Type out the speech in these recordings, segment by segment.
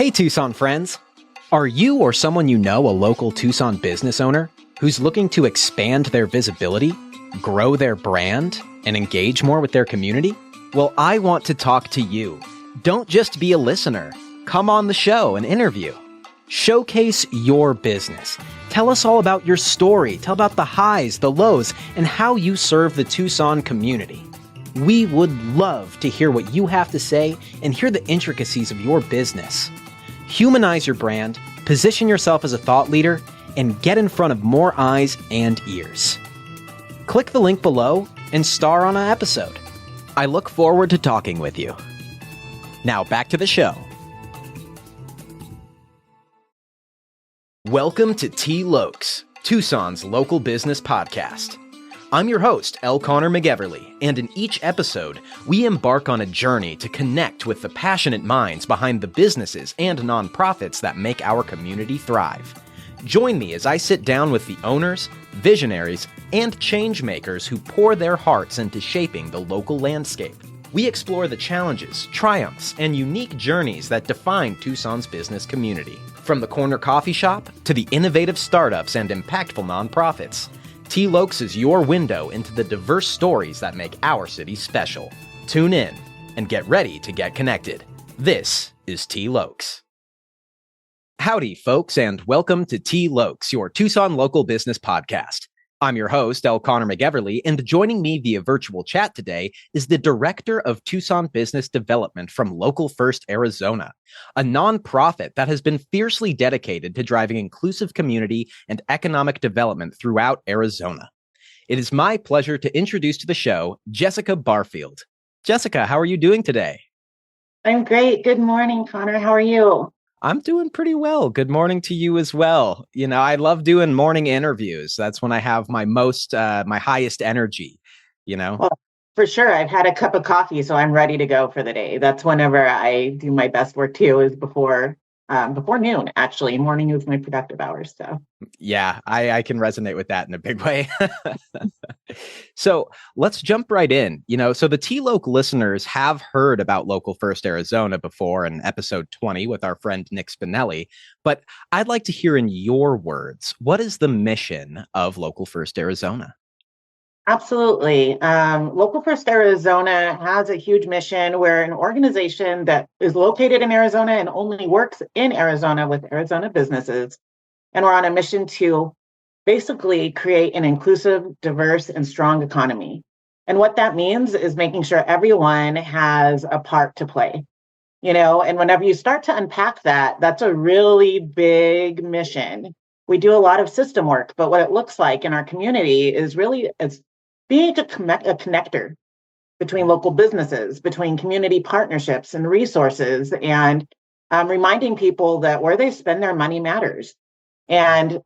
Hey Tucson friends! Are you or someone you know a local Tucson business owner who's looking to expand their visibility, grow their brand, and engage more with their community? Well, I want to talk to you. Don't just be a listener. Come on the show and interview. Showcase your business. Tell us all about your story. Tell about the highs, the lows, and how you serve the Tucson community. We would love to hear what you have to say and hear the intricacies of your business. Humanize your brand, position yourself as a thought leader, and get in front of more eyes and ears. Click the link below and star on an episode. I look forward to talking with you. Now back to the show. Welcome to T. Lokes, Tucson's local business podcast. I'm your host, L. Connor McEverly, and in each episode, we embark on a journey to connect with the passionate minds behind the businesses and nonprofits that make our community thrive. Join me as I sit down with the owners, visionaries, and change makers who pour their hearts into shaping the local landscape. We explore the challenges, triumphs, and unique journeys that define Tucson's business community. From the corner coffee shop to the innovative startups and impactful nonprofits, T. Lokes is your window into the diverse stories that make our city special. Tune in and get ready to get connected. This is T. Lokes. Howdy, folks, and welcome to T. Lokes, your Tucson local business podcast. I'm your host, L. Connor McEverly, and joining me via virtual chat today is the Director of Tucson Business Development from Local First Arizona, a nonprofit that has been fiercely dedicated to driving inclusive community and economic development throughout Arizona. It is my pleasure to introduce to the show Jessica Barfield. Jessica, how are you doing today? I'm great. Good morning, Connor. How are you? I'm doing pretty well. Good morning to you as well. You know, I love doing morning interviews. That's when I have my my highest energy, you know? Well, for sure. I've had a cup of coffee, so I'm ready to go for the day. That's whenever I do my best work too, is before noon, actually. Morning is my productive hours. So yeah, I can resonate with that in a big way. So let's jump right in. So the T. Loke listeners have heard about Local First Arizona before in episode 20 with our friend Nick Spinelli, but I'd like to hear in your words, what is the mission of Local First Arizona? absolutely. Local First Arizona has a huge mission. We're an organization that is located in Arizona and only works in Arizona with Arizona businesses. And we're on a mission to basically create an inclusive, diverse, and strong economy. And what that means is making sure everyone has a part to play. And whenever you start to unpack that, that's a really big mission. We do a lot of system work, but what it looks like in our community is really it's being a connector between local businesses, between community partnerships and resources, and reminding people that where they spend their money matters. And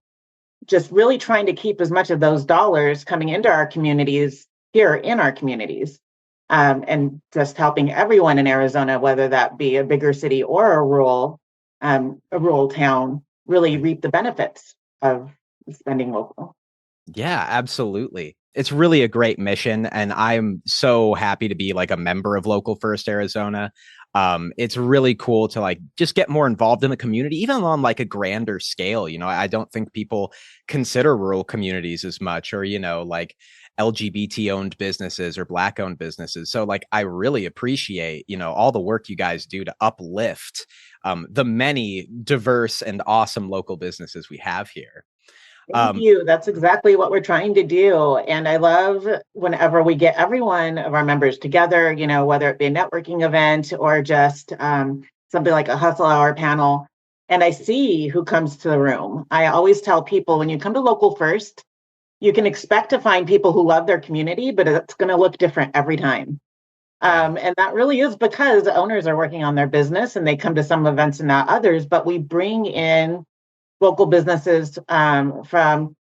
just really trying to keep as much of those dollars coming into our communities here in our communities, and just helping everyone in Arizona, whether that be a bigger city or a rural town, really reap the benefits of spending local. Yeah, absolutely. It's really a great mission, and I'm so happy to be like a member of Local First Arizona. It's really cool to just get more involved in the community, even on like a grander scale. I don't think people consider rural communities as much, or, like LGBT owned businesses or Black owned businesses. So I really appreciate, all the work you guys do to uplift the many diverse and awesome local businesses we have here. Thank you. That's exactly what we're trying to do. And I love whenever we get every one of our members together, whether it be a networking event or just something like a hustle hour panel, and I see who comes to the room. I always tell people, when you come to Local First, you can expect to find people who love their community, but it's going to look different every time. And that really is because the owners are working on their business and they come to some events and not others, but we bring in local businesses from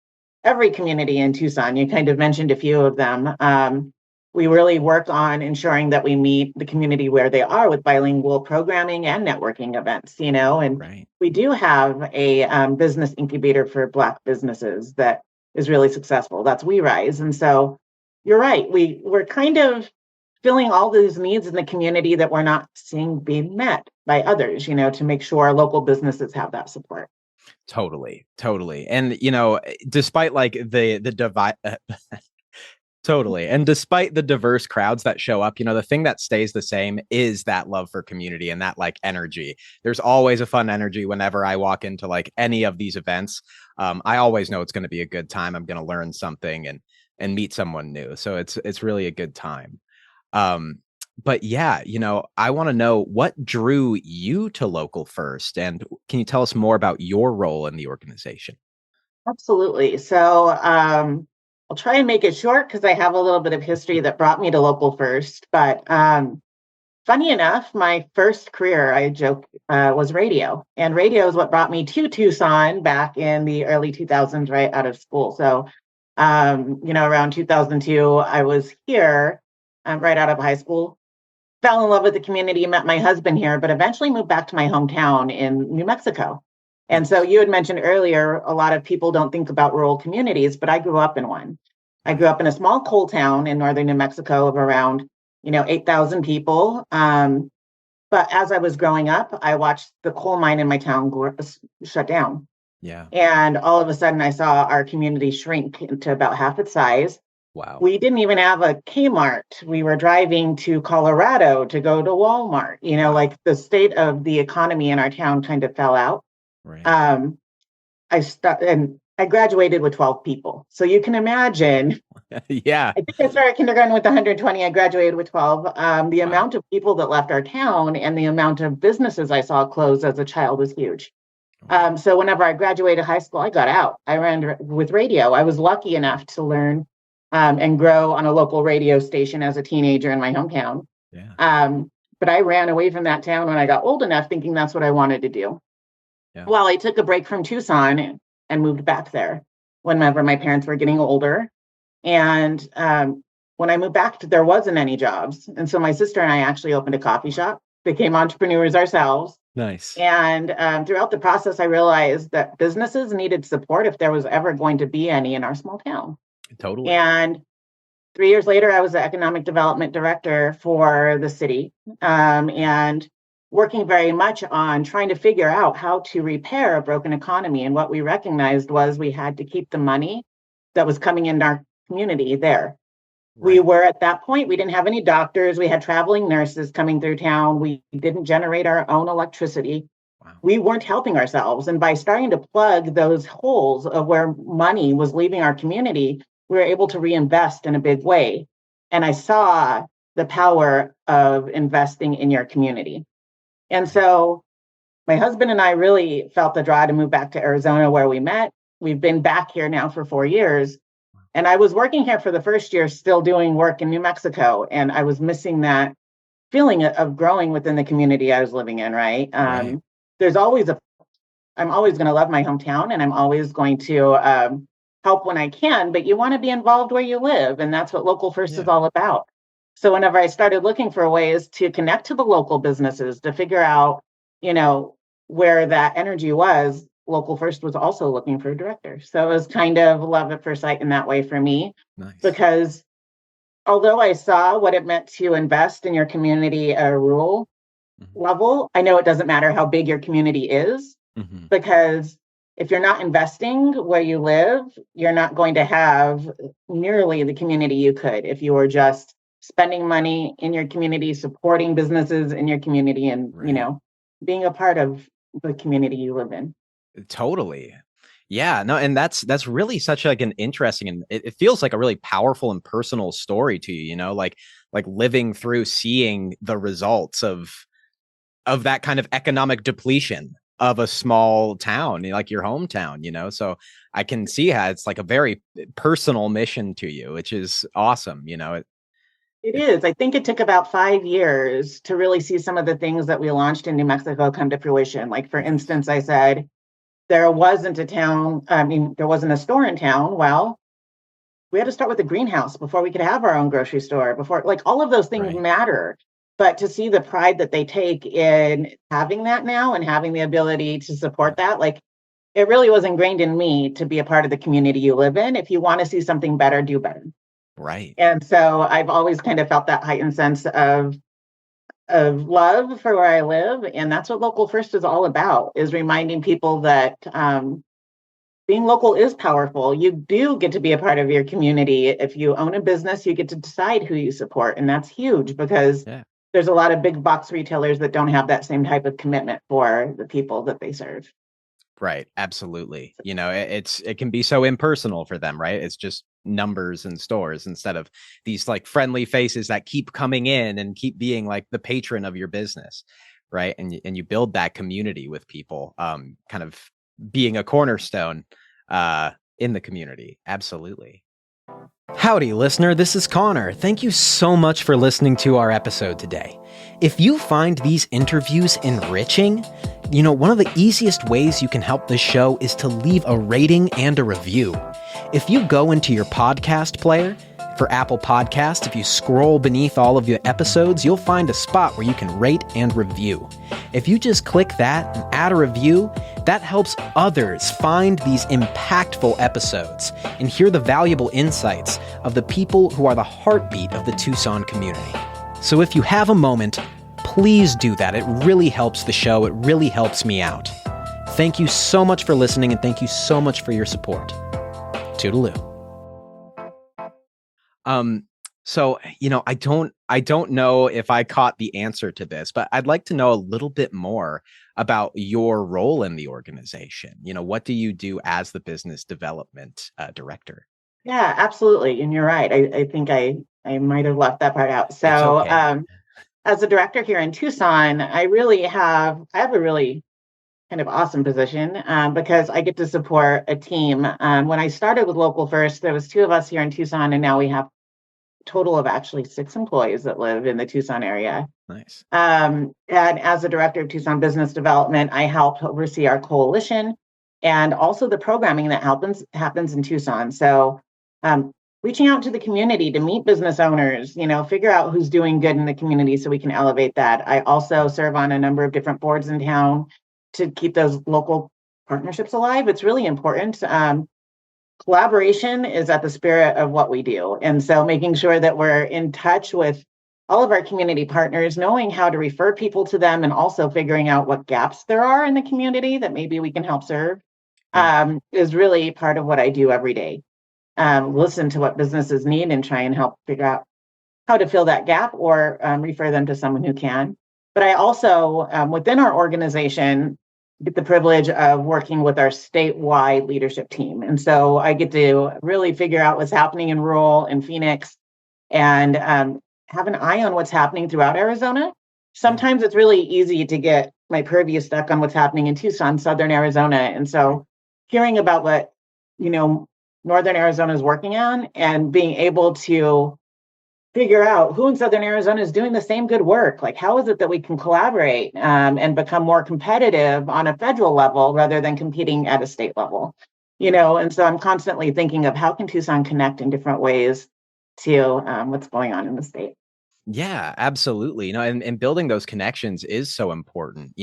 every community in Tucson. You kind of mentioned a few of them. We really work on ensuring that we meet the community where they are with bilingual programming and networking events, and Right. We do have a business incubator for Black businesses that is really successful. That's We Rise. And so you're right. We're kind of filling all these needs in the community that we're not seeing being met by others, to make sure our local businesses have that support. Totally, totally. And despite like the divide totally. And despite the diverse crowds that show up, the thing that stays the same is that love for community and that like energy. There's always a fun energy whenever I walk into like any of these events. I always know it's going to be a good time. I'm going to learn something and meet someone new. So it's really a good time. But yeah, I want to know what drew you to Local First, and can you tell us more about your role in the organization? Absolutely. So I'll try and make it short because I have a little bit of history that brought me to Local First. But funny enough, my first career, I joke, was radio. And radio is what brought me to Tucson back in the early 2000s, right out of school. So, around 2002, I was here right out of high school. Fell in love with the community, met my husband here, but eventually moved back to my hometown in New Mexico. And so you had mentioned earlier, a lot of people don't think about rural communities, but I grew up in one. I grew up in a small coal town in northern New Mexico of around, 8,000 people. But as I was growing up, I watched the coal mine in my town shut down. Yeah. And all of a sudden, I saw our community shrink into about half its size. Wow. We didn't even have a Kmart. We were driving to Colorado to go to Walmart. Like the state of the economy in our town kind of fell out. Right. I graduated with 12 people. So you can imagine. Yeah. I think I started kindergarten with 120. I graduated with 12. The amount of people that left our town and the amount of businesses I saw close as a child was huge. So whenever I graduated high school, I got out. I ran with radio. I was lucky enough to learn and grow on a local radio station as a teenager in my hometown. Yeah. But I ran away from that town when I got old enough, thinking that's what I wanted to do. Yeah. Well, I took a break from Tucson and moved back there whenever my parents were getting older. And when I moved back, there wasn't any jobs. And so my sister and I actually opened a coffee shop, became entrepreneurs ourselves. Nice. And throughout the process, I realized that businesses needed support if there was ever going to be any in our small town. Totally. And 3 years later, I was the economic development director for the city, and working very much on trying to figure out how to repair a broken economy. And what we recognized was we had to keep the money that was coming into our community there. Right. We were at that point, we didn't have any doctors. We had traveling nurses coming through town. We didn't generate our own electricity. Wow. We weren't helping ourselves. And by starting to plug those holes of where money was leaving our community, we were able to reinvest in a big way. And I saw the power of investing in your community. And so my husband and I really felt the draw to move back to Arizona where we met. We've been back here now for 4 years. And I was working here for the first year, still doing work in New Mexico. And I was missing that feeling of growing within the community I was living in, right? I'm always going to love my hometown, and I'm always going to help when I can, but you want to be involved where you live. And that's what Local First is all about. So whenever I started looking for ways to connect to the local businesses, to figure out, where that energy was, Local First was also looking for a director. So it was kind of love at first sight in that way for me. Nice. Because although I saw what it meant to invest in your community at a rural level, I know it doesn't matter how big your community is, because if you're not investing where you live, you're not going to have nearly the community you could if you were just spending money in your community, supporting businesses in your community, and, being a part of the community you live in. Totally. Yeah, no, and that's really such like an interesting, and it feels like a really powerful and personal story to you, like living through seeing the results of that kind of economic depletion of a small town, like your hometown, so I can see how it's like a very personal mission to you, which is awesome. It is. I think it took about 5 years to really see some of the things that we launched in New Mexico come to fruition. Like, for instance, I said, there wasn't a store in town. Well, we had to start with a greenhouse before we could have our own grocery store, before, like, all of those things matter. But to see the pride that they take in having that now and having the ability to support that, like, it really was ingrained in me to be a part of the community you live in. If you want to see something better, do better. Right. And so I've always kind of felt that heightened sense of love for where I live. And that's what Local First is all about, is reminding people that being local is powerful. You do get to be a part of your community. If you own a business, you get to decide who you support. And that's huge because Yeah. there's a lot of big box retailers that don't have that same type of commitment for the people that they serve. Right. Absolutely. It can be so impersonal for them, right? It's just numbers and stores instead of these like friendly faces that keep coming in and keep being like the patron of your business, right? And you build that community with people, kind of being a cornerstone in the community. Absolutely. Howdy, listener. This is Connor. Thank you so much for listening to our episode today. If you find these interviews enriching, one of the easiest ways you can help this show is to leave a rating and a review. If you go into your podcast player, for Apple Podcasts, if you scroll beneath all of your episodes, you'll find a spot where you can rate and review. If you just click that and add a review, that helps others find these impactful episodes and hear the valuable insights of the people who are the heartbeat of the Tucson community. So if you have a moment, please do that. It really helps the show. It really helps me out. Thank you so much for listening, and thank you so much for your support. Toodaloo. So, I don't know if I caught the answer to this, but I'd like to know a little bit more about your role in the organization. What do you do as the business development director? Yeah, absolutely. And you're right. I think I might have left that part out. It's So, okay. as a director here in Tucson, I have a really kind of awesome position because I get to support a team. When I started with Local First, there was two of us here in Tucson, and now we have total of actually 6 employees that live in the Tucson area. Nice. And as the director of Tucson Business Development, I help oversee our coalition and also the programming that happens in Tucson. So reaching out to the community to meet business owners, figure out who's doing good in the community so we can elevate that. I also serve on a number of different boards in town to keep those local partnerships alive. It's really important. Collaboration is at the spirit of what we do. And so making sure that we're in touch with all of our community partners, knowing how to refer people to them, and also figuring out what gaps there are in the community that maybe we can help serve is really part of what I do every day. Listen to what businesses need and try and help figure out how to fill that gap or refer them to someone who can. But I also, within our organization, get the privilege of working with our statewide leadership team. And so I get to really figure out what's happening in rural and Phoenix and have an eye on what's happening throughout Arizona. Sometimes it's really easy to get my purview stuck on what's happening in Tucson, Southern Arizona. And so hearing about what, Northern Arizona is working on and being able to figure out who in Southern Arizona is doing the same good work. Like, how is it that we can collaborate and become more competitive on a federal level rather than competing at a state level? And so I'm constantly thinking of how can Tucson connect in different ways to what's going on in the state. Yeah, absolutely. And building those connections is so important,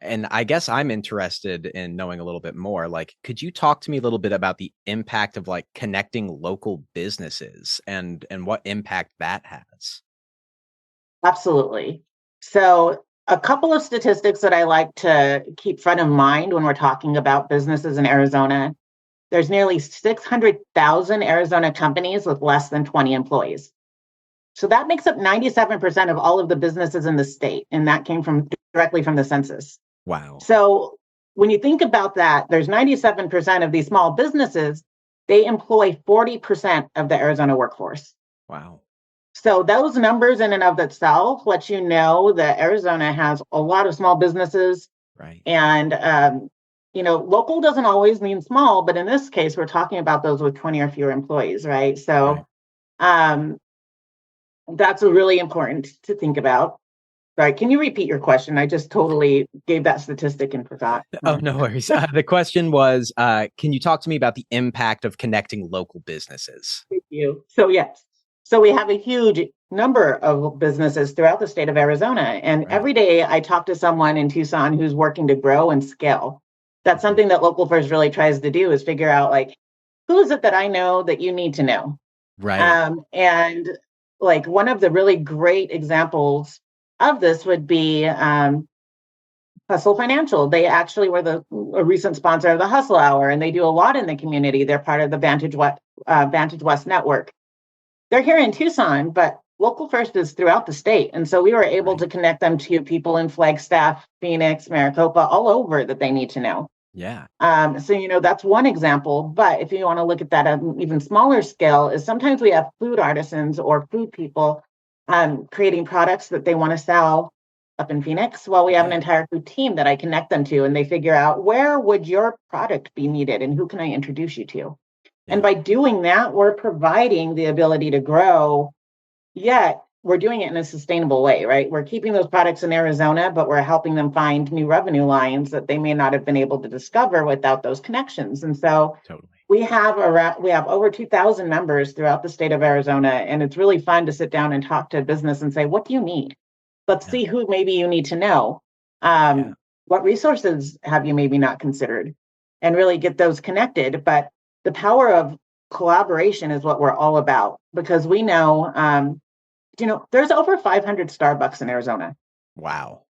and I guess I'm interested in knowing a little bit more. Like, could you talk to me a little bit about the impact of like connecting local businesses and what impact that has? Absolutely. So a couple of statistics that I like to keep front of mind when we're talking about businesses in Arizona. There's nearly 600,000 Arizona companies with less than 20 employees. So that makes up 97% of all of the businesses in the state. And that came directly from the census. Wow. So when you think about that, there's 97% of these small businesses, they employ 40% of the Arizona workforce. Wow. So those numbers in and of itself let you know that Arizona has a lot of small businesses. Right. And, local doesn't always mean small, but in this case, we're talking about those with 20 or fewer employees, right? So that's really important to think about. Right. Can you repeat your question? I just totally gave that statistic and forgot. Oh, no worries. The question was, can you talk to me about the impact of connecting local businesses? Thank you. So, yes. So we have a huge number of businesses throughout the state of Arizona. And every day I talk to someone in Tucson who's working to grow and scale. That's something that Local First really tries to do, is figure out, like, who is it that I know that you need to know? Right. And like one of the really great examples of this would be Hustle Financial. They actually were a recent sponsor of the Hustle Hour, and they do a lot in the community. They're part of the Vantage West network. They're here in Tucson, but Local First is throughout the state. And so we were able Right. to connect them to people in Flagstaff, Phoenix, Maricopa, all over that they need to know. Yeah. So that's one example. But if you want to look at that at an even smaller scale, is sometimes we have food artisans or food people creating products that they want to sell up in Phoenix. Well, we have an Yeah. entire food team that I connect them to, and they figure out where would your product be needed and who can I introduce you to. And Yeah. by doing that, we're providing the ability to grow, yet we're doing it in a sustainable way, right? We're keeping those products in Arizona, but we're helping them find new revenue lines that they may not have been able to discover without those connections. And so Totally. we have over 2,000 members throughout the state of Arizona, and it's really fun to sit down and talk to a business and say, what do you need? Let's Yeah. see who maybe you need to know. Yeah. What resources have you maybe not considered? And really get those connected. But the power of collaboration is what we're all about, because we know, there's over 500 Starbucks in Arizona, Wow.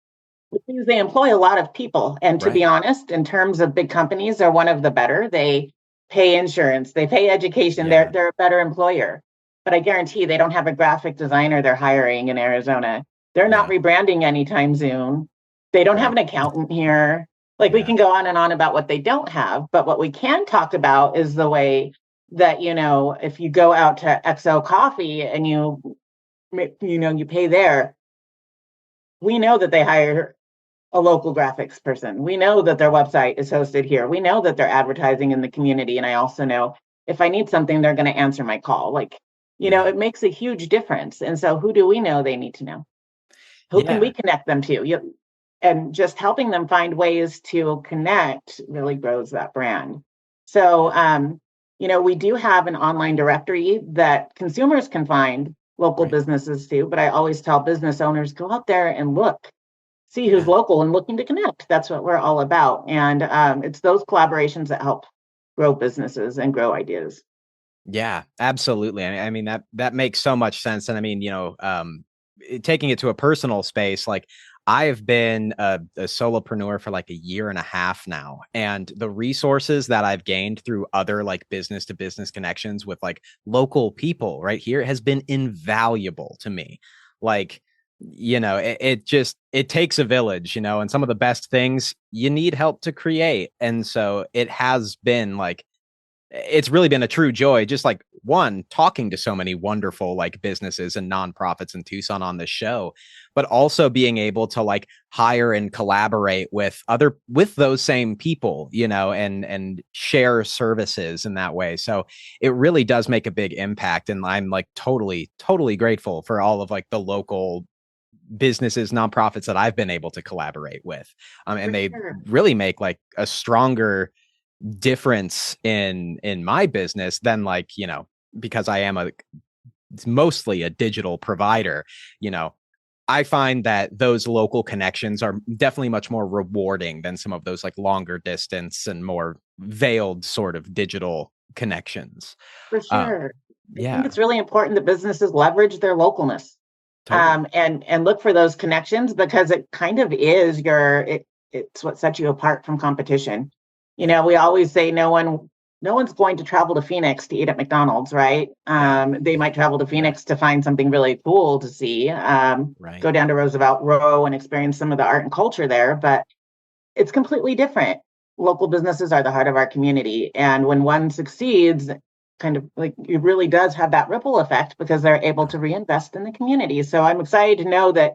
which means they employ a lot of people. And to be Right. honest, in terms of big companies, they're one of the better. They pay insurance, they pay education, they're Yeah. they're a better employer. But I guarantee they don't have a graphic designer they're hiring in Arizona. They're not Yeah. rebranding anytime soon. They don't have Right. an accountant here. Like we Yeah. can go on and on about what they don't have, but what we can talk about is the way that, if you go out to XO Coffee and you pay there, we know that they hire a local graphics person. We know that their website is hosted here. We know that they're advertising in the community. And I also know if I need something, they're going to answer my call. Yeah. It makes a huge difference. And so who do we know they need to know? Who can we Yeah. connect them to? And just helping them find ways to connect really grows that brand. So, Yeah. we do have an online directory that consumers can find local Right. businesses too. But I always tell business owners, go out there and look, see who's Yeah. local and looking to connect. That's what we're all about. And it's those collaborations that help grow businesses and grow ideas. Yeah, absolutely. I mean that makes so much sense. And I mean, taking it to a personal space, like I have been a solopreneur for like a year and a half now, and the resources that I've gained through other like business to business connections with like local people right here has been invaluable to me. Like, it takes a village, and some of the best things you need help to create. And so it has been like it's really been a true joy, just like one, talking to so many wonderful like businesses and nonprofits in Tucson on this show, but also being able to like hire and collaborate with those same people, and share services in that way. So it really does make a big impact. And I'm like totally, totally grateful for all of like the local businesses, nonprofits that I've been able to collaborate with. For And they sure. really make like a stronger difference in my business than like, because I am it's mostly a digital provider, you know, I find that those local connections are definitely much more rewarding than some of those like longer distance and more veiled sort of digital connections. For Um, sure. I think yeah, it's really important that businesses leverage their localness, totally. and look for those connections, because it kind of is it's what sets you apart from competition. Yeah, We always say no one's going to travel to Phoenix to eat at McDonald's, right? yeah, They might travel to yeah, Phoenix to find something really cool to see, right. go down to Roosevelt Row and experience some of the art and culture there, but it's completely different. Local businesses are the heart of our community. And when one succeeds, kind of like it really does have that ripple effect because they're able Yeah, to reinvest in the community. So I'm excited to know that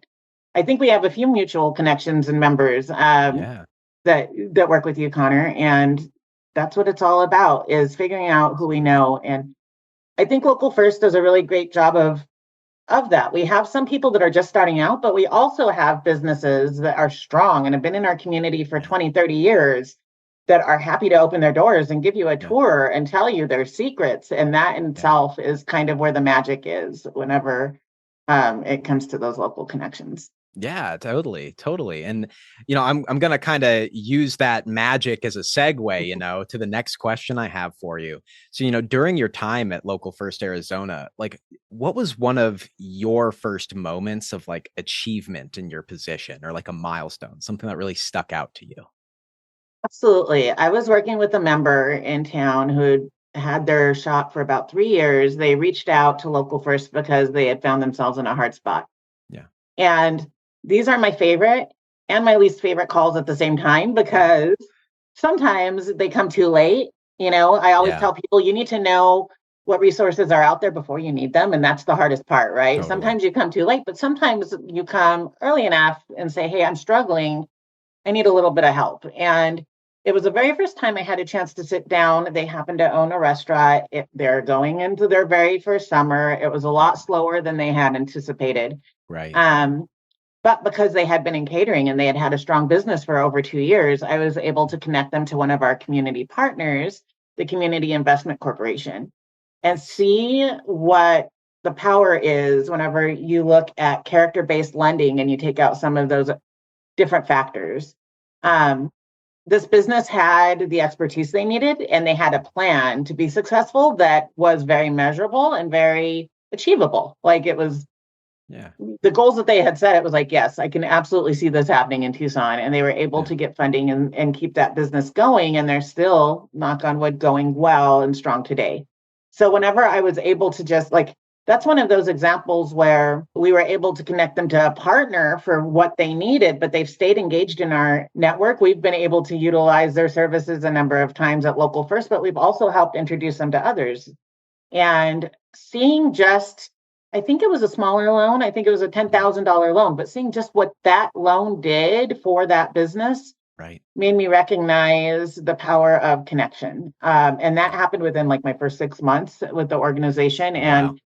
I think we have a few mutual connections and members yeah, that work with you, Connor. And that's what it's all about, is figuring out who we absolutely. know. And I think Local First does a really great job of that. We have some people that are just starting out, but we also have businesses that are strong and have been in our community for Yeah, 20, 30 years that are happy to open their doors and give you a yeah, tour and tell you their secrets. And that in yeah. itself is kind of where the magic is whenever it comes to those local connections. Yeah, totally, totally. And I'm gonna kind of use that magic as a segue, to the next question I have for you. So, during your time at Local First Arizona, like what was one of your first moments of like achievement in your position or like a milestone, something that really stuck out to you? Absolutely. I was working with a member in town who had their shop for about 3 years. They reached out to Local First because they had found themselves in a hard spot. Yeah. And these are my favorite and my least favorite calls at the same time Yeah. because sometimes they come too late. I always Yeah. tell people you need to know what resources are out there before you need them. And that's the hardest part, right? Totally. Sometimes you come too late, but sometimes you come early enough and say, hey, I'm struggling. I need a little bit of help. And it was the very first time I had a chance to sit down. They happen to own a restaurant. They're going into their very first summer. It was a lot slower than they had anticipated. Right. Um, but because they had been in catering and they had had a strong business for over 2 years, I was able to connect them to one of our community partners, the Community Investment Corporation, and Nice. see what the power is whenever you look at character based lending and you take out some of those different factors. Yeah. Um, this business had the expertise they needed, and they had a plan to be successful that was very measurable and very achievable. Like it was Yeah. the goals that they had set, it was like, yes, I can absolutely see this happening in Tucson. And they were able Yeah. to get funding and keep that business going. And they're still, knock on wood, going well and strong today. So whenever I was able to just like, that's one of those examples where we were able to connect them to a partner for what they needed, but they've stayed engaged in our network. We've been able to utilize their services a number of times at Local First, but we've also helped introduce them to others. And seeing just, I think it was a smaller loan. I think it was a Yeah. $10,000 loan, but seeing just what that loan did for that business Right. made me recognize the power of connection. And that Yeah. happened within like my first 6 months with the organization Oh, wow. and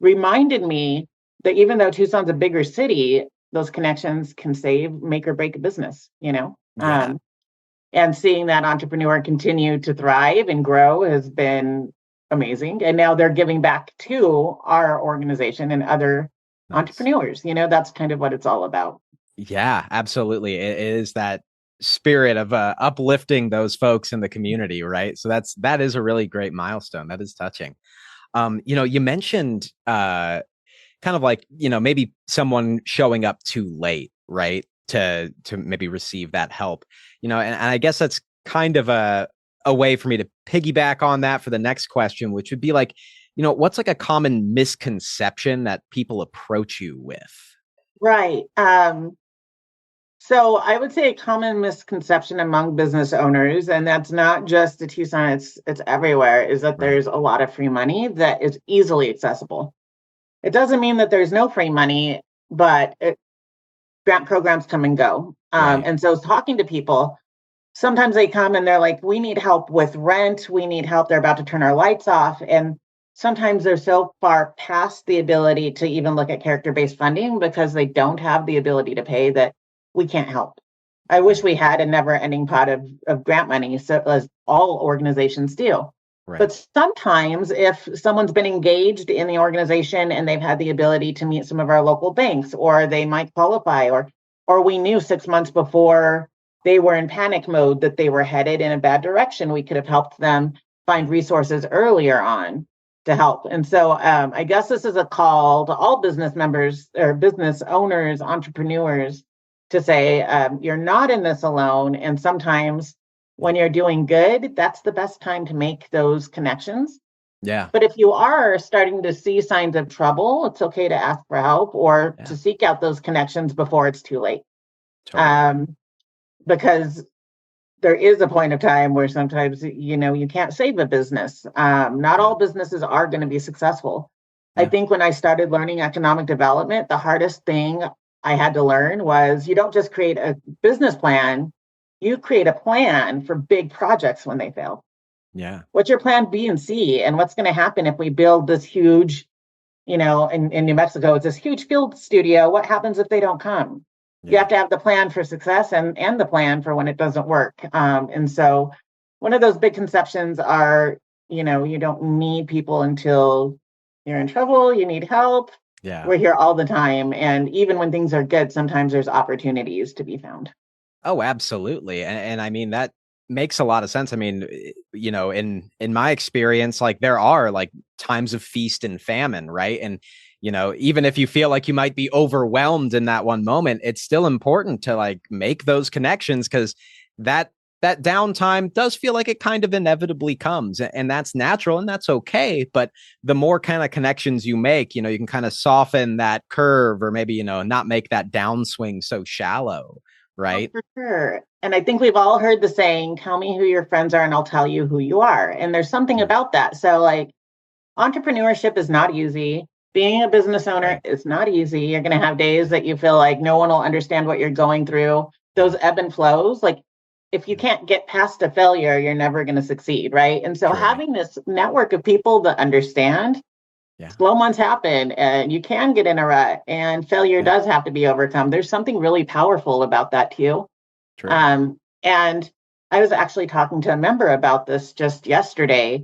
reminded me that even though Tucson's a bigger city, those connections can save, make or break a business. Yeah. And seeing that entrepreneur continue to thrive and grow has been amazing. And now they're giving back to our organization and other Nice. entrepreneurs. That's kind of what it's all about. Yeah, absolutely. It is that spirit of uplifting those folks in the community, right? So that is a really great milestone. That is touching. You mentioned kind of like, maybe someone showing up too late, right? To maybe receive that help. And I guess that's kind of a way for me to piggyback on that for the next question, which would be like, what's like a common misconception that people approach you with? Right. So I would say a common misconception among business owners, and that's not just the Tucson, it's everywhere, is that Right. there's a lot of free money that is easily accessible. It doesn't mean that there's no free money, but grant programs come and go. Right. And so talking to people, sometimes they come and they're like, we need help with rent. We need help. They're about to turn our lights off. And sometimes they're so far past the ability to even look at character based funding because they don't have the ability to pay that we can't help. I wish Right. we had a never ending pot of grant money, so as all organizations do. Right. But sometimes, if someone's been engaged in the organization and they've had the ability to meet some of our local banks, or they might qualify, or we knew 6 months before they were in panic mode that they were headed in a bad direction, we could have helped them find resources earlier on to help. And so I guess this is a call to all business members or business owners, entrepreneurs to say, you're not in this alone. And sometimes when you're doing good, that's the best time to make those connections. Yeah. But if you are starting to see signs of trouble, it's okay to ask for help or Yeah. to seek out those connections before it's too late. Totally. Um, because there is a point of time where sometimes you can't save a business. Not Yeah. all businesses are going to be successful. I Yeah. think when I started learning economic development, the hardest thing I had to learn was you don't just create a business plan, you create a plan for big projects when they fail. Yeah. What's your plan B and C? And what's going to happen if we build this huge, in New Mexico, it's this huge field studio. What happens if they don't come? You Yeah. have to have the plan for success and the plan for when it doesn't work. And so one of those big conceptions are, you don't need people until you're in trouble, you need help. Yeah. We're here all the time. And even when things are good, sometimes there's opportunities to be found. Oh, absolutely. And I mean, that makes a lot of sense. I mean, in my experience, like there are like times of feast and famine, right? And even if you feel like you might be overwhelmed in that one moment, it's still important to like make those connections, because that that downtime does feel like it kind of inevitably comes, and that's natural and that's okay. But the more kind of connections you make, you can kind of soften that curve, or maybe, not make that downswing so shallow, Oh, right? for sure. And I think we've all heard the saying, tell me who your friends are and I'll tell you who you are. And there's something Mm, about that. So, like, entrepreneurship is not easy. Being a business owner right. is not easy. You're going to have days that you feel like no one will understand what you're going through. Those Yeah. ebb and flows, like, if you Yeah. can't get past a failure, you're never going to succeed, right? And so, Truly. having this network of people that understand Yeah. slow months happen and you can get in a rut and failure Yeah. does have to be overcome. There's something really powerful about that, too. True. And I was actually talking to a member about this just yesterday.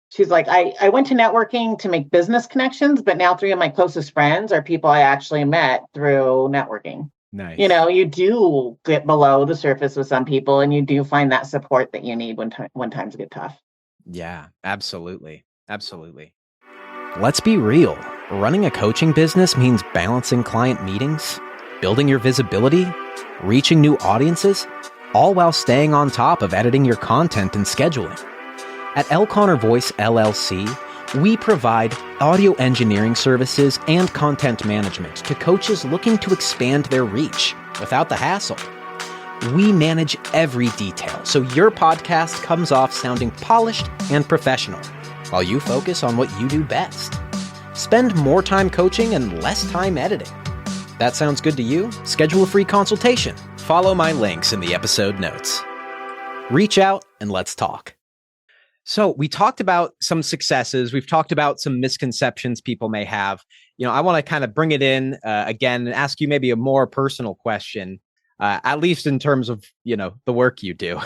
She's like, I went to networking to make business connections, but now three of my closest friends are people I actually met through networking. Nice. You do get below the surface with some people and you do find that support that you need when times get tough. Yeah, absolutely. Absolutely. Let's be real. Running a coaching business means balancing client meetings, building your visibility, reaching new audiences, all while staying on top of editing your content and scheduling. At Elconnor Voice LLC, we provide audio engineering services and content management to coaches looking to expand their reach without the hassle. We manage every detail so your podcast comes off sounding polished and professional, while you focus on what you do best. Spend more time coaching and less time editing. That sounds good to you? Schedule a free consultation. Follow my links in the episode notes. Reach out and let's talk. So we talked about some successes. We've talked about some misconceptions people may have. I want to kind of bring it in again and ask you maybe a more personal question, at least in terms of, the work you do,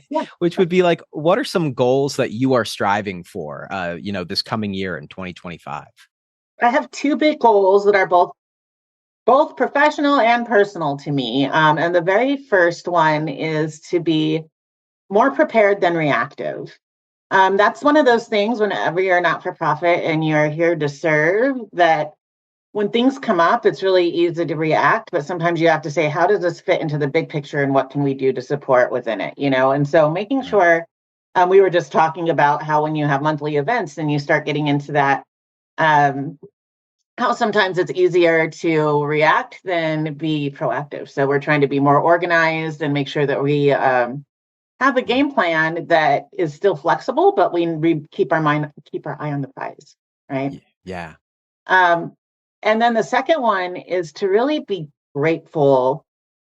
Yeah. which would be like, what are some goals that you are striving for, this coming year in 2025? I have two big goals that are both professional and personal to me. And the very first one is to be more prepared than reactive. That's one of those things whenever you're not for profit and you're here to serve, that when things come up, it's really easy to react, but sometimes you have to say, how does this fit into the big picture and what can we do to support within it? And so making Right. sure, we were just talking about how when you have monthly events and you start getting into that, um, how sometimes it's easier to react than be proactive. So we're trying to be more organized and make sure that we have a game plan that is still flexible, but we keep our eye on the prize, right? Yeah. Um, and then the second one is to really be grateful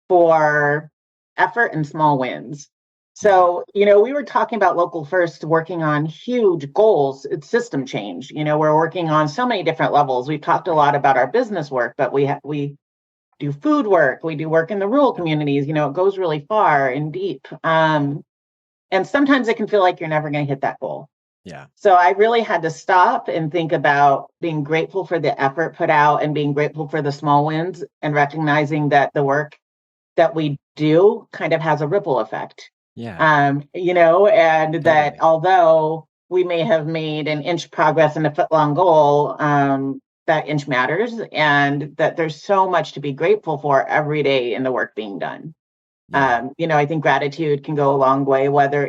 for effort and small wins. Yeah. So, we were talking about local first working on huge goals. It's system change. We're working on so many different levels. We've talked a Right. lot about our business work, but we do food work. We do work in the rural Yep. communities. It goes really far and deep. And sometimes it can feel like you're never going to hit that goal. Yeah. So I really had to stop and think about being grateful for the effort put out and being grateful for the small wins and recognizing that the work that we do kind of has a ripple effect. Yeah. And that Totally. although we may have made an inch progress in a foot long goal, that inch matters and that there's so much to be grateful for every day in the work being done. Yeah. I think gratitude can go a long way, whether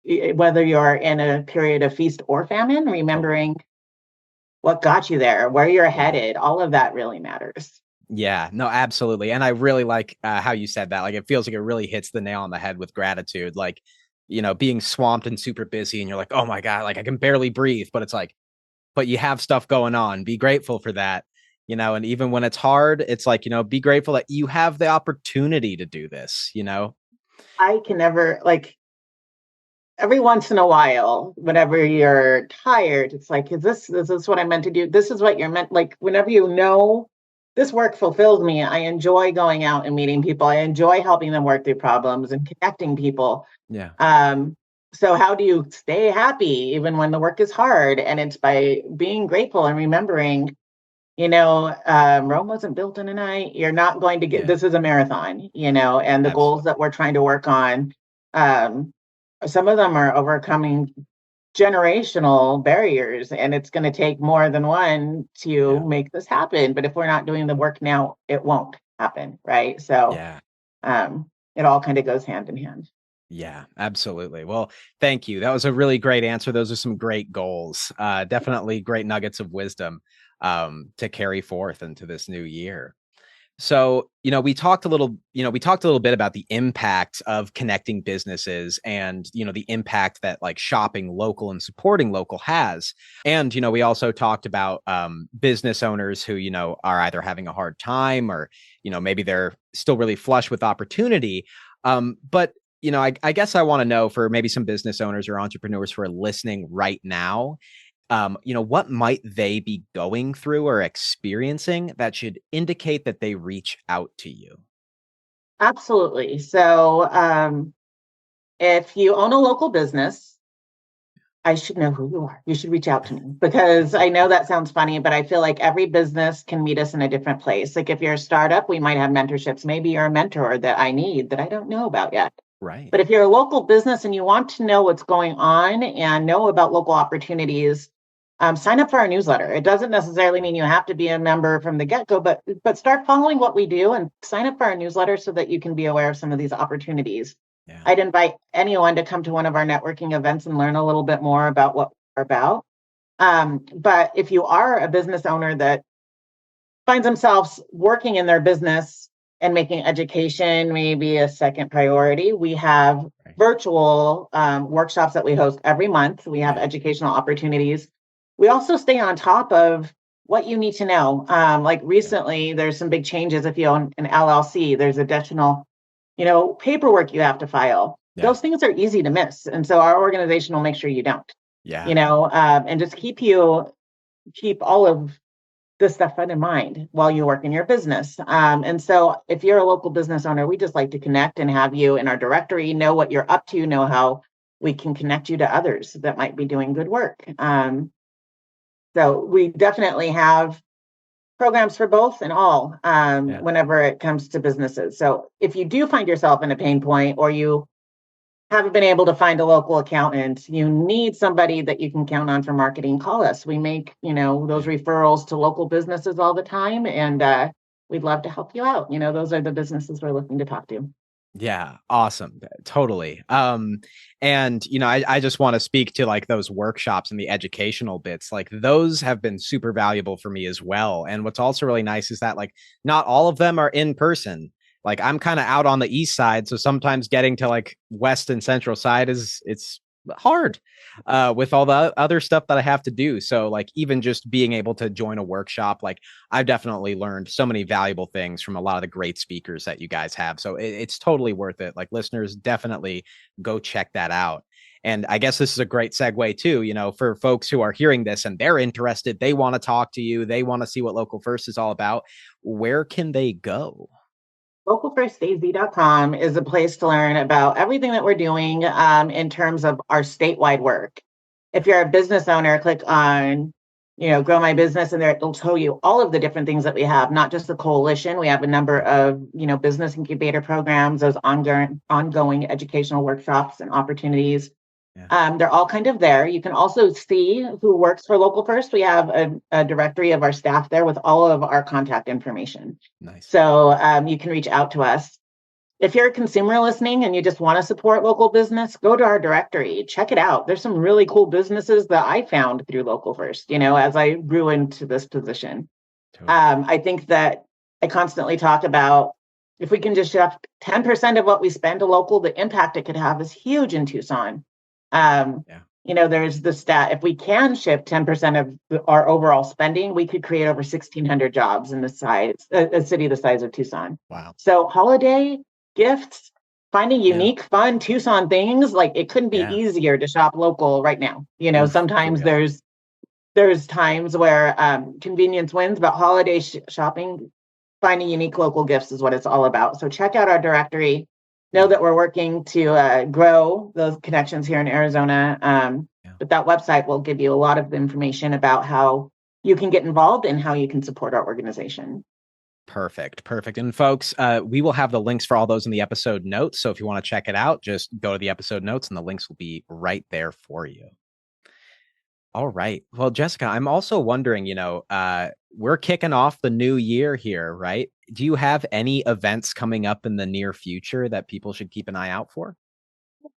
you're in a period of feast or famine, Totally. remembering what got you there, where you're Yeah. headed, all of that really matters. Yeah, no, absolutely. And I really like how you said that. Like, it feels like it really hits the nail on the head with gratitude. Like, being swamped and super busy, and you're like, oh my God, like I can barely breathe. But it's like, but you have stuff going on. Be grateful for that. And even when it's hard, it's like, be grateful that you have the opportunity to do this. I can never, like, every once in a while, whenever you're tired, it's like, is this what I meant to do? This is what you're meant. Like, whenever this work fulfills me, I enjoy going out and meeting people. I enjoy helping them work through problems and connecting people. Yeah. Um, so how do you stay happy even when the work is hard? And it's by being grateful and remembering Rome wasn't built in a night. You're not going to get, Yeah, this is a marathon, and the goals absolutely. that we're trying to work on, um, some of them are overcoming generational barriers, and it's going to take more than one to Yeah, make this happen. But if we're not doing the work now, it won't happen, right? So yeah. it all kind of goes hand in hand. Yeah, absolutely. Well, thank you. That was a really great answer. Those are some great goals. Definitely great nuggets of wisdom to carry forth into this new year. So, we talked a little bit about the impact of connecting businesses and, the impact that like shopping local and supporting local has. And, we also talked about business owners who, are either having a hard time or, maybe they're still really flush with opportunity. But, I guess I want to know for maybe some business owners or entrepreneurs who are listening right now, what might they be going through or experiencing that should indicate that they reach out to you? Absolutely. So if you own a local business, I should know who you are. You should reach out to me because I know that sounds funny, but I feel like every business can meet us in a different place. Like if you're a startup, we might have mentorships. Maybe you're a mentor that I need that I don't know about yet. Right. But if you're a local business and you want to know what's going on and know about local opportunities, sign up for our newsletter. It doesn't necessarily mean you have to be a member from the get go, but start following what we do and sign up for our newsletter so that you can be aware of some of these opportunities. Yeah. I'd invite anyone to come to one of our networking events and learn a little bit more about what we're about. But if you are a business owner that finds themselves working in their business and making education maybe a second priority, we have Right. virtual workshops that we host every month. We have Yeah. educational opportunities. We also stay on top of what you need to know. Like Yeah. recently, there's some big changes. If you own an LLC, there's additional, paperwork you have to file. Yeah. Those things are easy to miss, and so our organization will make sure you don't. Yeah. And just keep all of this stuff in mind while you work in your business. And so if you're a local business owner, we just like to connect and have you in our directory, know what you're up to, know how we can connect you to others that might be doing good work. So we definitely have programs for both and all Yeah. whenever it comes to businesses. So if you do find yourself in a pain point or you haven't been able to find a local accountant, you need somebody that you can count on for marketing, call us. We make, those Yeah. referrals to local businesses all the time, and we'd love to help you out. Those are the businesses we're looking to talk to. Yeah, awesome. Totally. And I just want to speak to like those workshops and the educational bits. Like those have been super valuable for me as well. And what's also really nice is that like not all of them are in person. Like I'm kind of out on the east side, so sometimes getting to like west and central side it's hard with all the other stuff that I have to do. So like even just being able to join a workshop, like I've definitely learned so many valuable things from a lot of the great speakers that you guys have. So it's totally worth it. Like listeners, definitely go check that out. And I guess this is a great segue too, for folks who are hearing this and they're interested, they want to talk to you, they want to see what Local First is all about. Where can they go? Localfirstaz.com is a place to learn about everything that we're doing in terms of our statewide work. If you're a business owner, click on, grow my business, and there it'll show you all of the different things that we have, not just the coalition. We have a number of, business incubator programs, those ongoing educational workshops and opportunities. Yeah, They're all kind of there. You can also see who works for Local First. We have a directory of our staff there with all of our contact information. nice. So you can reach out to us. If you're a consumer listening and you just want to support local business, go to our directory, check it out. There's some really cool businesses that I found through Local First, as I grew into this position. Totally. I think that I constantly talk about if we can just shift 10% of what we spend to local, the impact it could have is huge in Tucson. Um, Yeah. there's the stat, if we can shift 10% of our overall spending, we could create over 1,600 jobs in the size, a city the size of Tucson. Wow. So holiday gifts, finding Yeah. unique, fun Tucson things, like it couldn't be Yeah. easier to shop local right now. For Sometimes real. there's times where convenience wins, but holiday shopping, finding unique local gifts is what it's all about. So check out our directory. Know Yeah. that we're working to grow those connections here in Arizona. Yeah. But that website will give you a lot of information about how you can get involved and how you can support our organization. Perfect. And folks, we will have the links for all those in the episode notes. So if you want to check it out, just go to the episode notes and the links will be right there for you. All right. Well, Jessica, I'm also wondering, we're kicking off the new year here, right? Do you have any events coming up in the near future that people should keep an eye out for?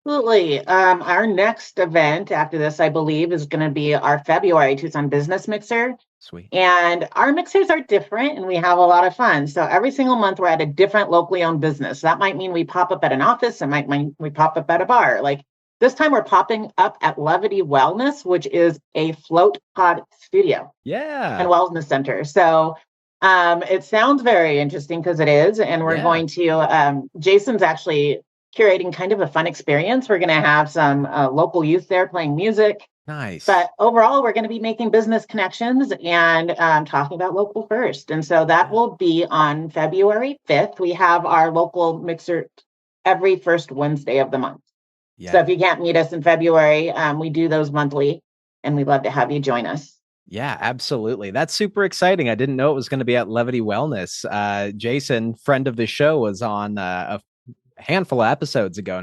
Absolutely. Our next event after this, I believe, is going to be our February Tucson Business Mixer. Sweet. And our mixers are different and we have a lot of fun. So every single month we're at a different locally owned business. That might mean we pop up at an office. It might mean we pop up at a bar. Like this time we're popping up at Levity Wellness, which is a float pod studio and wellness center. So it sounds very interesting because it is. And we're going to, Jason's actually curating kind of a fun experience. We're going to have some local youth there playing music. Nice. But overall, we're going to be making business connections and talking about local first. And so that will be on February 5th. We have our local mixer every first Wednesday of the month. Yeah. So if you can't meet us in February, we do those monthly and we'd love to have you join us. Yeah, absolutely. That's super exciting. I didn't know it was going to be at Levity Wellness. Jason, friend of the show, was on a handful of episodes ago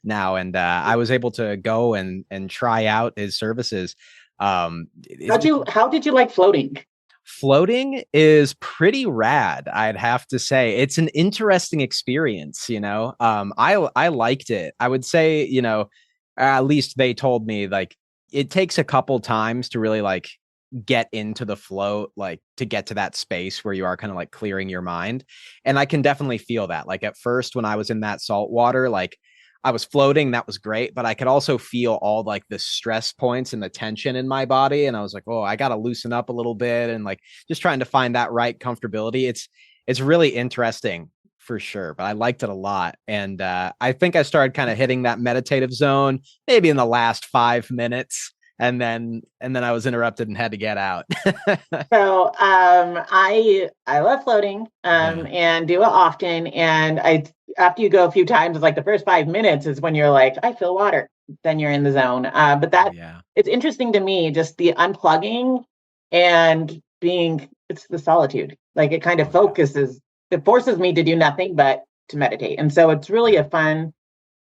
now and I was able to go and try out his services. How did you like floating? Floating is pretty rad, I'd have to say. It's an interesting experience, I liked it. I would say, at least they told me like it takes a couple times to really like get into the float, like to get to that space where you are kind of like clearing your mind. And I can definitely feel that. Like at first when I was in that salt water, like I was floating, that was great, but I could also feel all like the stress points and the tension in my body. And I was like, oh, I got to loosen up a little bit and like just trying to find that right comfortability. It's really interesting for sure, but I liked it a lot. And I think I started kind of hitting that meditative zone maybe in the last 5 minutes. And then I was interrupted and had to get out. So I love floating and do it often. And after you go a few times, it's like the first 5 minutes is when you're like, I feel water. Then you're in the zone. But it's interesting to me, just the unplugging and it's the solitude. Like it kind of it forces me to do nothing but to meditate. And so it's really a fun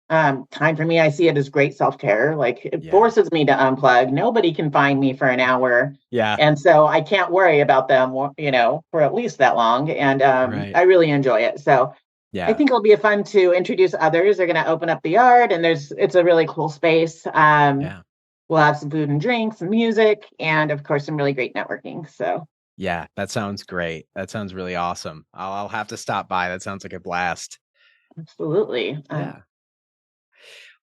time for me. I see it as great self-care. Like it forces me to unplug. Nobody can find me for an hour. Yeah. And so I can't worry about them, for at least that long. And I really enjoy it. So I think it'll be fun to introduce others. They're going to open up the yard and it's a really cool space. We'll have some food and drinks and music and of course some really great networking. So yeah, that sounds great. That sounds really awesome. I'll have to stop by. That sounds like a blast. Absolutely. Yeah.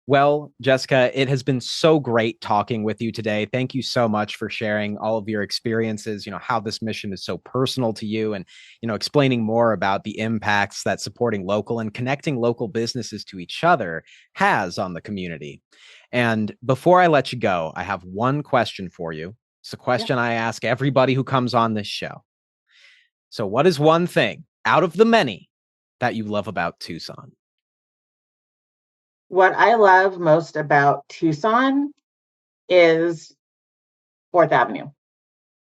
Well, Jessica, it has been so great talking with you today. Thank you so much for sharing all of your experiences, how this mission is so personal to you and, explaining more about the impacts that supporting local and connecting local businesses to each other has on the community. And before I let you go, I have one question for you. It's a question I ask everybody who comes on this show. So what is one thing out of the many that you love about Tucson? What I love most about Tucson is 4th Avenue.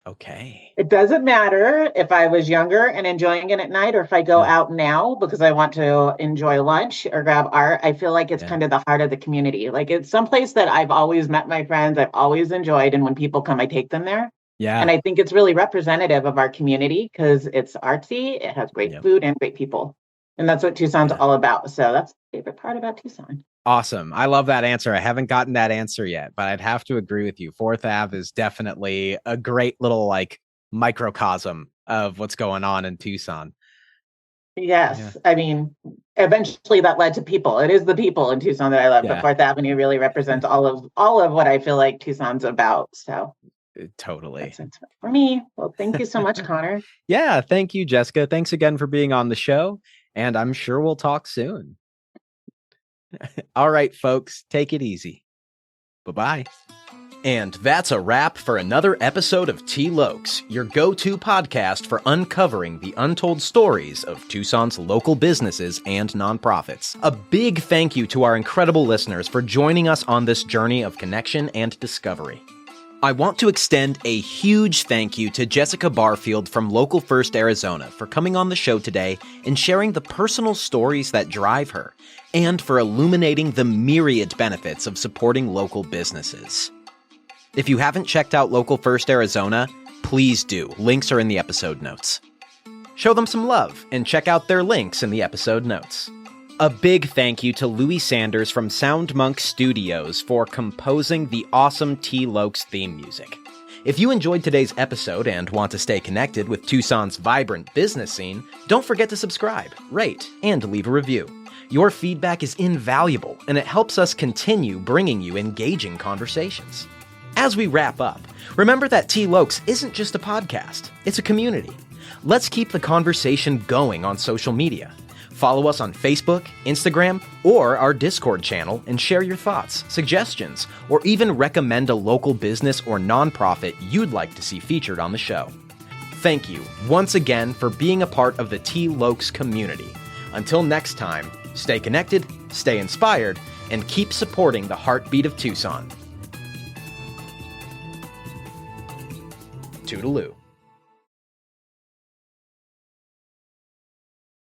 Okay. It doesn't matter if I was younger and enjoying it at night or if I go out now because I want to enjoy lunch or grab art. I feel like it's kind of the heart of the community. Like it's someplace that I've always met my friends, I've always enjoyed. And when people come, I take them there. Yeah. And I think it's really representative of our community because it's artsy, it has great food and great people. And that's what Tucson's all about. So that's my favorite part about Tucson. Awesome. I love that answer. I haven't gotten that answer yet, but I'd have to agree with you. 4th Ave is definitely a great little like microcosm of what's going on in Tucson. Yes. Yeah. I mean, eventually that led to people. It is the people in Tucson that I love. But 4th Avenue really represents all of what I feel like Tucson's about. So totally. That's for me. Well, thank you so much, Connor. Yeah. Thank you, Jessica. Thanks again for being on the show. And I'm sure we'll talk soon. All right, folks, take it easy. Bye-bye. And that's a wrap for another episode of T-Lokes, your go-to podcast for uncovering the untold stories of Tucson's local businesses and nonprofits. A big thank you to our incredible listeners for joining us on this journey of connection and discovery. I want to extend a huge thank you to Jessica Barfield from Local First Arizona for coming on the show today and sharing the personal stories that drive her, and for illuminating the myriad benefits of supporting local businesses. If you haven't checked out Local First Arizona, please do. Links are in the episode notes. Show them some love and check out their links in the episode notes. A big thank you to Louis Sanders from Sound Monk Studios for composing the awesome T. Lokes theme music. If you enjoyed today's episode and want to stay connected with Tucson's vibrant business scene, don't forget to subscribe, rate, and leave a review. Your feedback is invaluable, and it helps us continue bringing you engaging conversations. As we wrap up, remember that T. Lokes isn't just a podcast, it's a community. Let's keep the conversation going on social media. Follow us on Facebook, Instagram, or our Discord channel and share your thoughts, suggestions, or even recommend a local business or nonprofit you'd like to see featured on the show. Thank you once again for being a part of the T. Lokes community. Until next time, stay connected, stay inspired, and keep supporting the heartbeat of Tucson. Toodaloo.